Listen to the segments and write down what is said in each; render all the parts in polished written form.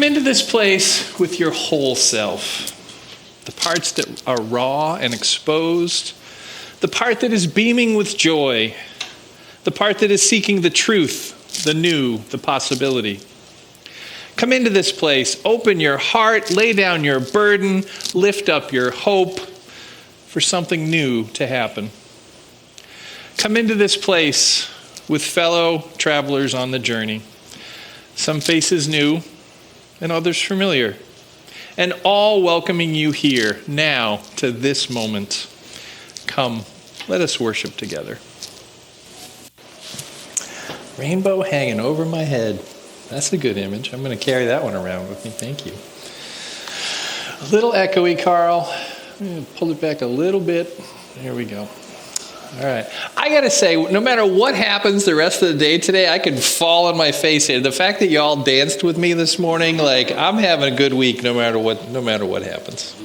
into this place with your whole self. The parts that are raw and exposed. The part that is beaming with joy. The part that is seeking the truth, the new, the possibility. Come into this place, open your heart, lay down your burden, lift up your hope for something new to happen. Come into this place with fellow travelers on the journey. Some faces new and others familiar. And all welcoming you here, now, to this moment. Come, let us worship together. Rainbow hanging over my head. That's a good image. I'm going to carry that one around with me. Thank you. A little echoey, Carl. I'm going to pull it back a little bit. There we go. All right. I got to say, no matter what happens the rest of the day today, I could fall on my face here. The fact that you all danced with me this morning, like, I'm having a good week no matter what happens.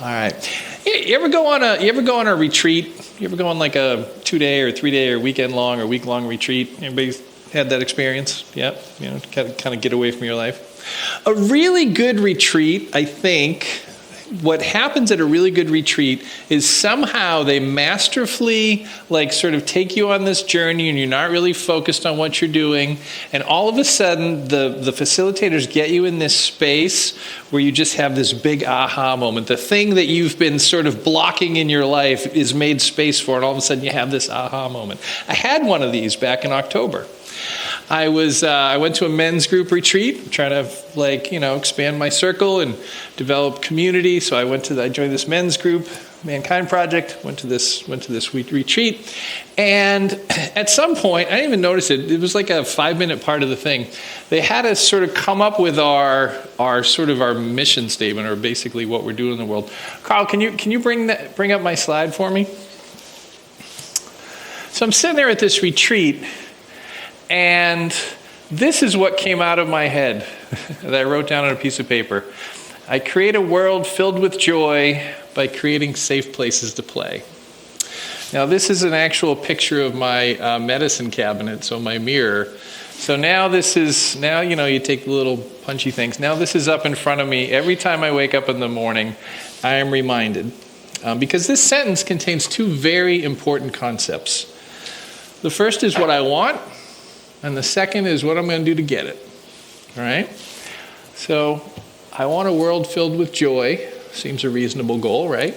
All right. You ever go on a retreat? You ever go on like a 2-day or 3-day or weekend-long or week-long retreat? Anybody had that experience? Yep. You know, kind of get away from your life. A really good retreat, I think, what happens at a really good retreat is somehow they masterfully sort of take you on this journey and you're not really focused on what you're doing. And all of a sudden, the facilitators get you in this space where you just have this big aha moment. The thing that you've been sort of blocking in your life is made space for, and all of a sudden you have this aha moment. I had one of these back in October. I went to a men's group retreat, trying to expand my circle and develop community. So I joined this men's group, Mankind Project. Went to this retreat, and at some point, I didn't even notice it. It was like a 5-minute part of the thing. They had us sort of come up with our mission statement, or basically what we're doing in the world. Carl, can you bring up my slide for me? So I'm sitting there at this retreat. And this is what came out of my head that I wrote down on a piece of paper. I create a world filled with joy by creating safe places to play. Now, this is an actual picture of my medicine cabinet, so my mirror. So now you take the little punchy things. Now this is up in front of me. Every time I wake up in the morning, I am reminded. Because this sentence contains 2 very important concepts. The first is what I want. And the second is what I'm going to do to get it. All right? So I want a world filled with joy. Seems a reasonable goal, right?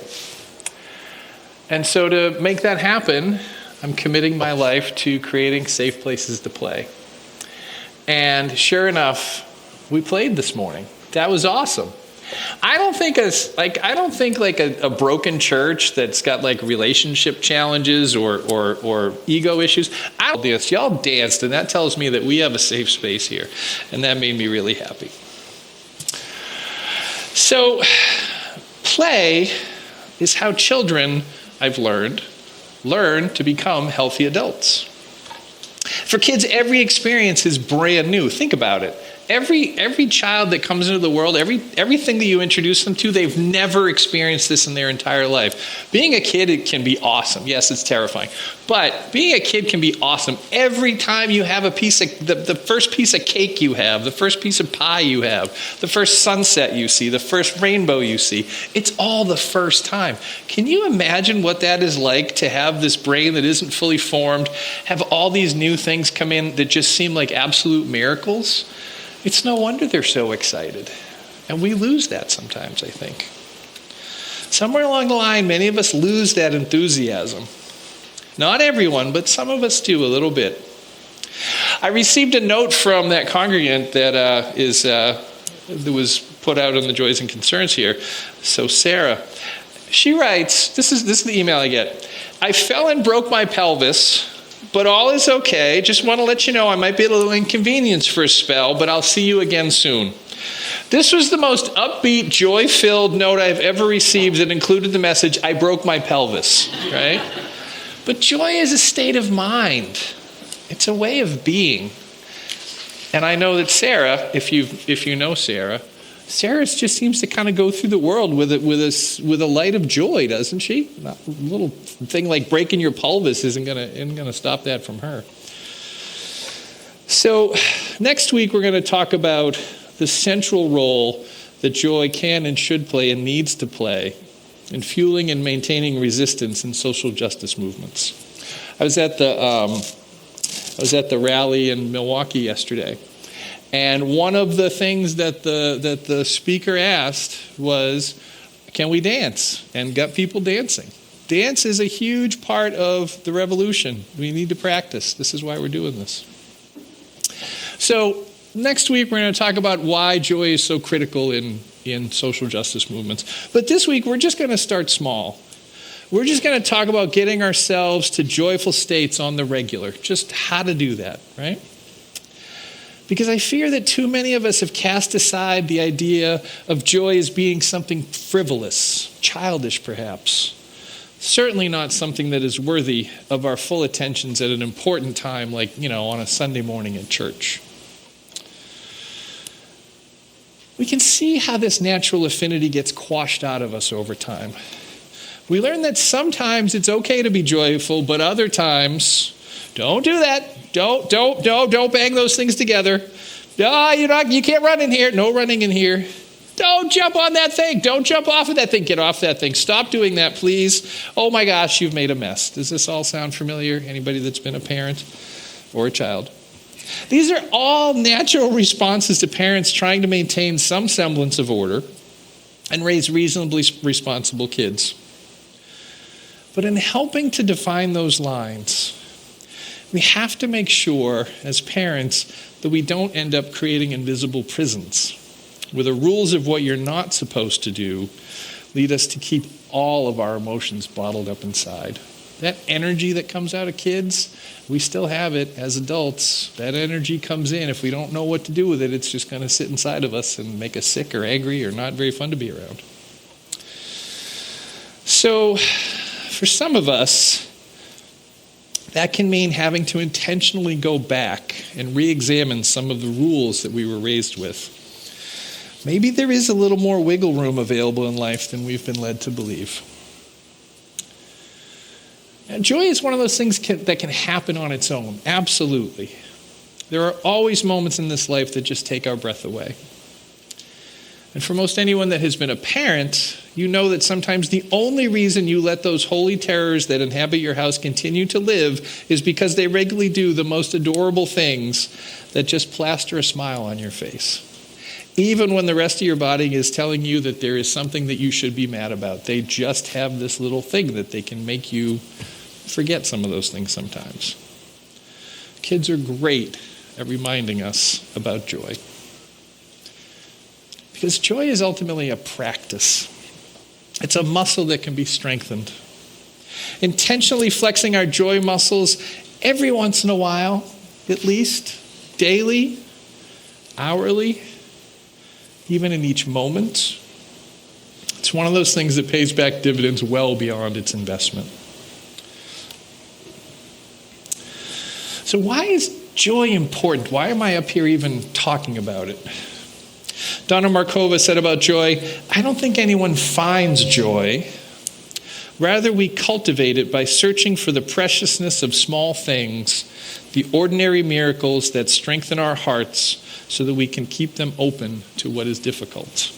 And so to make that happen, I'm committing my life to creating safe places to play. And sure enough, we played this morning. That was awesome. I don't think a broken church that's got relationship challenges or ego issues. Y'all danced, and that tells me that we have a safe space here, and that made me really happy. So, play is how children, I've learn to become healthy adults. For kids, every experience is brand new. Think about it. Every child that comes into the world, everything that you introduce them to, they've never experienced this in their entire life. Being a kid, it can be awesome. Yes, it's terrifying. But being a kid can be awesome. Every time you have the first piece of cake you have, the first piece of pie you have, the first sunset you see, the first rainbow you see, it's all the first time. Can you imagine what that is like to have this brain that isn't fully formed, have all these new things come in that just seem like absolute miracles? It's no wonder they're so excited. And we lose that sometimes, I think. Somewhere along the line, many of us lose that enthusiasm. Not everyone, but some of us do a little bit. I received a note from that congregant that was put out on the Joys and Concerns here. So Sarah, she writes, this is the email I get. I fell and broke my pelvis, but all is okay. Just want to let you know I might be a little inconvenienced for a spell, but I'll see you again soon. This was the most upbeat, joy-filled note I've ever received that included the message, I broke my pelvis, right? But joy is a state of mind. It's a way of being. And I know that Sarah, if you know Sarah just seems to kind of go through the world with a light of joy, doesn't she? A little thing like breaking your pelvis isn't gonna stop that from her. So next week we're going to talk about the central role that joy can and should play and needs to play in fueling and maintaining resistance in social justice movements. I was at the rally in Milwaukee yesterday, and one of the things that the speaker asked was, "Can we dance?" and got people dancing. Dance is a huge part of the revolution. We need to practice. This is why we're doing this. So next week we're going to talk about why joy is so critical in social justice movements. But this week we're just going to start small. We're just going to talk about getting ourselves to joyful states on the regular, just how to do that, right? Because I fear that too many of us have cast aside the idea of joy as being something frivolous, childish perhaps. Certainly not something that is worthy of our full attentions at an important time like, on a Sunday morning at church. We can see how this natural affinity gets quashed out of us over time. We learn that sometimes it's okay to be joyful, but other times, don't do that. Don't bang those things together. No, you can't run in here. No running in here. Don't jump on that thing. Don't jump off of that thing. Get off that thing. Stop doing that, please. Oh my gosh, you've made a mess. Does this all sound familiar? Anybody that's been a parent or a child? These are all natural responses to parents trying to maintain some semblance of order and raise reasonably responsible kids. But in helping to define those lines, we have to make sure as parents that we don't end up creating invisible prisons where the rules of what you're not supposed to do lead us to keep all of our emotions bottled up inside. That energy that comes out of kids, we still have it as adults. That energy comes in. If we don't know what to do with it, it's just going to sit inside of us and make us sick or angry or not very fun to be around. So for some of us, that can mean having to intentionally go back and re-examine some of the rules that we were raised with. Maybe there is a little more wiggle room available in life than we've been led to believe. And joy is one of those things that can happen on its own, absolutely. There are always moments in this life that just take our breath away. And for most anyone that has been a parent, you know that sometimes the only reason you let those holy terrors that inhabit your house continue to live is because they regularly do the most adorable things that just plaster a smile on your face. Even when the rest of your body is telling you that there is something that you should be mad about, they just have this little thing that they can make you forget some of those things sometimes. Kids are great at reminding us about joy. Because joy is ultimately a practice. It's a muscle that can be strengthened. Intentionally flexing our joy muscles every once in a while, at least, daily, hourly, even in each moment. It's one of those things that pays back dividends well beyond its investment. So why is joy important? Why am I up here even talking about it? Donna Markova said about joy, "I don't think anyone finds joy. Rather, we cultivate it by searching for the preciousness of small things, the ordinary miracles that strengthen our hearts so that we can keep them open to what is difficult."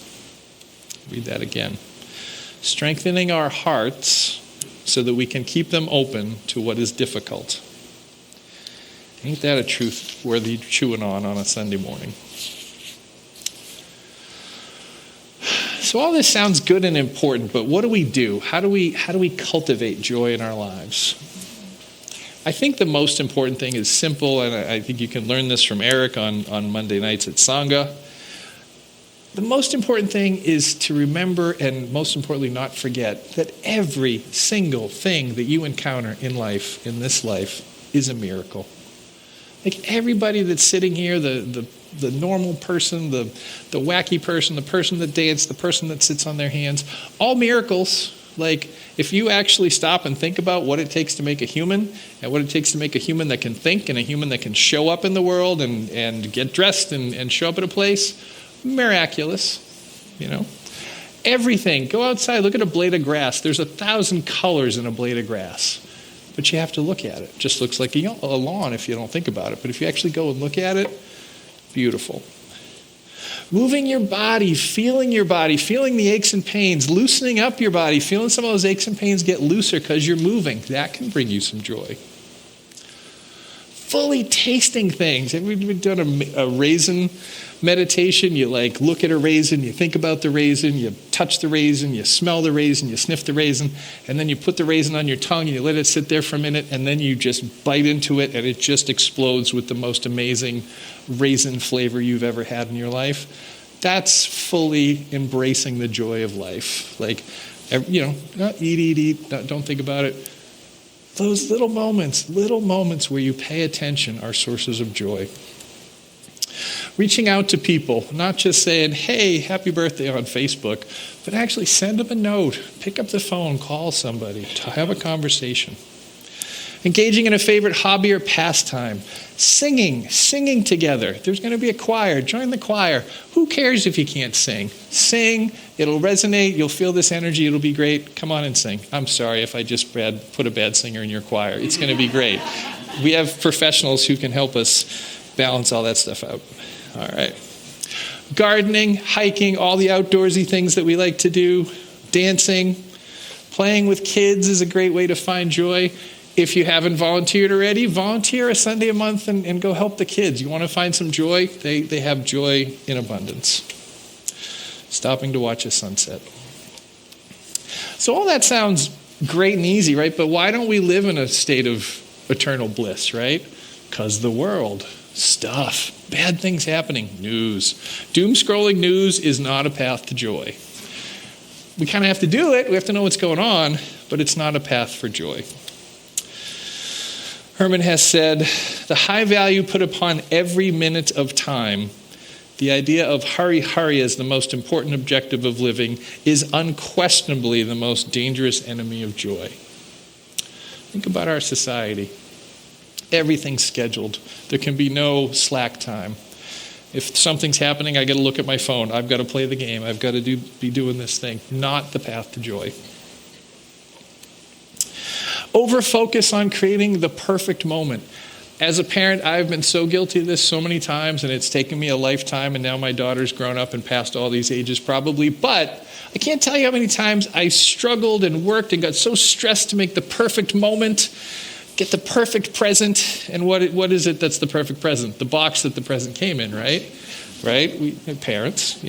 Read that again. Strengthening our hearts so that we can keep them open to what is difficult. Ain't that a truth worthy chewing on a Sunday morning? So all this sounds good and important, but what do we do? How do we cultivate joy in our lives? I think the most important thing is simple, and I think you can learn this from Eric on Monday nights at Sangha. The most important thing is to remember, and most importantly not forget, that every single thing that you encounter in life, in this life, is a miracle. Like everybody that's sitting here, the normal person, the wacky person, the person that danced, the person that sits on their hands, all miracles. Like if you actually stop and think about what it takes to make a human and what it takes to make a human that can think and a human that can show up in the world and get dressed and show up at a place, miraculous, Everything. Go outside, look at a blade of grass. There's 1,000 colors in a blade of grass. but you have to look at it. It just looks like a lawn if you don't think about it. But if you actually go and look at it, beautiful. Moving your body, feeling the aches and pains, loosening up your body, feeling some of those aches and pains get looser because you're moving. That can bring you some joy. Fully tasting things. Have you done a raisin meditation? You look at a raisin, you think about the raisin, you touch the raisin, you smell the raisin, you sniff the raisin, and then you put the raisin on your tongue and you let it sit there for a minute, and then you just bite into it and it just explodes with the most amazing raisin flavor you've ever had in your life. That's fully embracing the joy of life. Not eat, don't think about it. Those little moments where you pay attention are sources of joy. Reaching out to people, not just saying, hey, happy birthday on Facebook, but actually send them a note, pick up the phone, call somebody, have a conversation. Engaging in a favorite hobby or pastime. Singing together. There's going to be a choir. Join the choir. Who cares if you can't sing? Sing. It'll resonate. You'll feel this energy. It'll be great. Come on and sing. I'm sorry if I just put a bad singer in your choir. It's going to be great. We have professionals who can help us balance all that stuff out. All right. Gardening, hiking, all the outdoorsy things that we like to do. Dancing. Playing with kids is a great way to find joy. If you haven't volunteered already, volunteer a Sunday a month and go help the kids. You want to find some joy? They have joy in abundance. Stopping to watch a sunset. So all that sounds great and easy, right? But why don't we live in a state of eternal bliss, right? Because the world, stuff, bad things happening, news. Doom scrolling news is not a path to joy. We kind of have to do it. We have to know what's going on, but it's not a path for joy. Herman Hesse said, the high value put upon every minute of time, the idea of hurry as the most important objective of living, is unquestionably the most dangerous enemy of joy. Think about our society. Everything's scheduled. There can be no slack time. If something's happening, I got to look at my phone. I've got to play the game. I've got to be doing this thing. Not the path to joy. Over-focus on creating the perfect moment. As a parent, I've been so guilty of this so many times, and it's taken me a lifetime, and now my daughter's grown up and past all these ages probably, but I can't tell you how many times I struggled and worked and got so stressed to make the perfect moment, get the perfect present, and what is it that's the perfect present? The box that the present came in, right? We parents,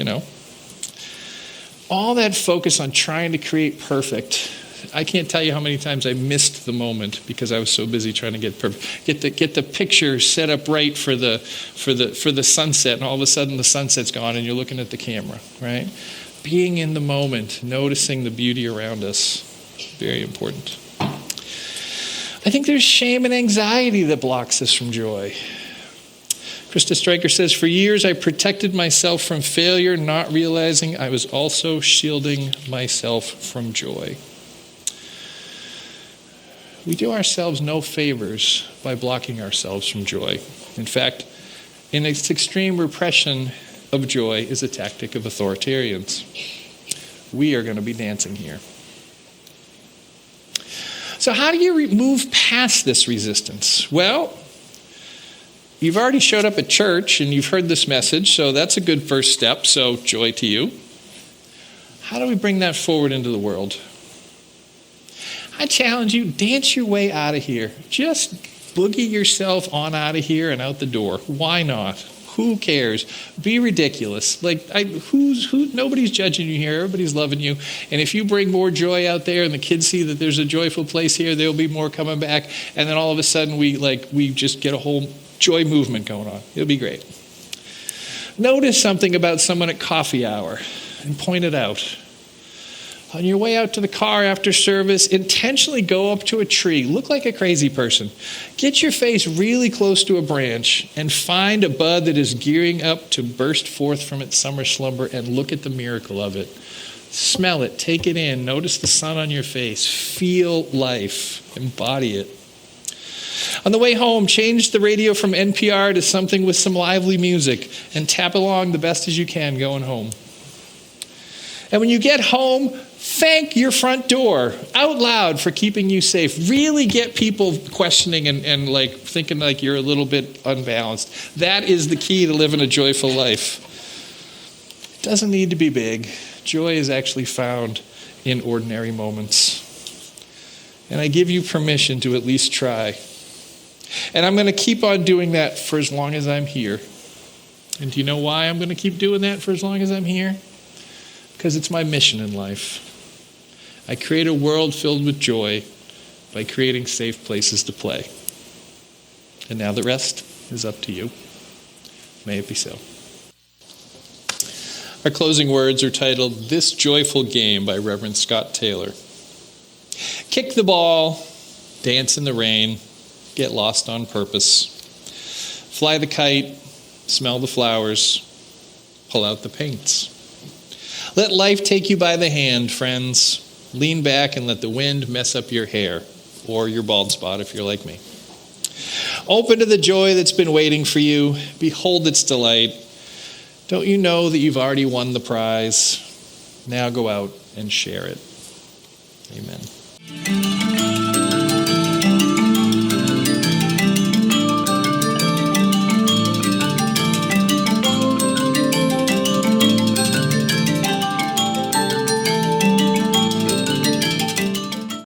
All that focus on trying to create perfect. I can't tell you how many times I missed the moment because I was so busy trying to get the picture set up right for the sunset, and all of a sudden the sunset's gone and you're looking at the camera, right? Being in the moment, noticing the beauty around us, very important. I think there's shame and anxiety that blocks us from joy. Krista Stryker says, for years I protected myself from failure, not realizing I was also shielding myself from joy. We do ourselves no favors by blocking ourselves from joy. In fact, in its extreme repression of joy is a tactic of authoritarians. We are going to be dancing here. So how do you move past this resistance? Well, you've already showed up at church and you've heard this message, so that's a good first step, so joy to you. How do we bring that forward into the world? I challenge you, dance your way out of here. Just boogie yourself on out of here and out the door. Why not? Who cares? Be ridiculous. Nobody's judging you here. Everybody's loving you. And if you bring more joy out there and the kids see that there's a joyful place here, there'll be more coming back. And then all of a sudden we just get a whole joy movement going on. It'll be great. Notice something about someone at coffee hour and point it out. On your way out to the car after service, intentionally go up to a tree. Look like a crazy person. Get your face really close to a branch and find a bud that is gearing up to burst forth from its summer slumber and look at the miracle of it. Smell it. Take it in. Notice the sun on your face. Feel life. Embody it. On the way home, change the radio from NPR to something with some lively music and tap along the best as you can going home. And when you get home, Thank your front door out loud for keeping you safe. Really get people questioning and like thinking like you're a little bit unbalanced. That is the key to living a joyful life. It doesn't need to be big. Joy is actually found in ordinary moments. And I give you permission to at least try. And I'm going to keep on doing that for as long as I'm here. And do you know why I'm going to keep doing that for as long as I'm here? Because it's my mission in life. I create a world filled with joy by creating safe places to play. And now the rest is up to you. May it be so. Our closing words are titled, "This Joyful Game" by Reverend Scott Taylor. Kick the ball, dance in the rain, get lost on purpose. Fly the kite, smell the flowers, pull out the paints. Let life take you by the hand, friends. Lean back and let the wind mess up your hair, or your bald spot if you're like me. Open to the joy that's been waiting for you. Behold its delight. Don't you know that you've already won the prize? Now go out and share it. Amen.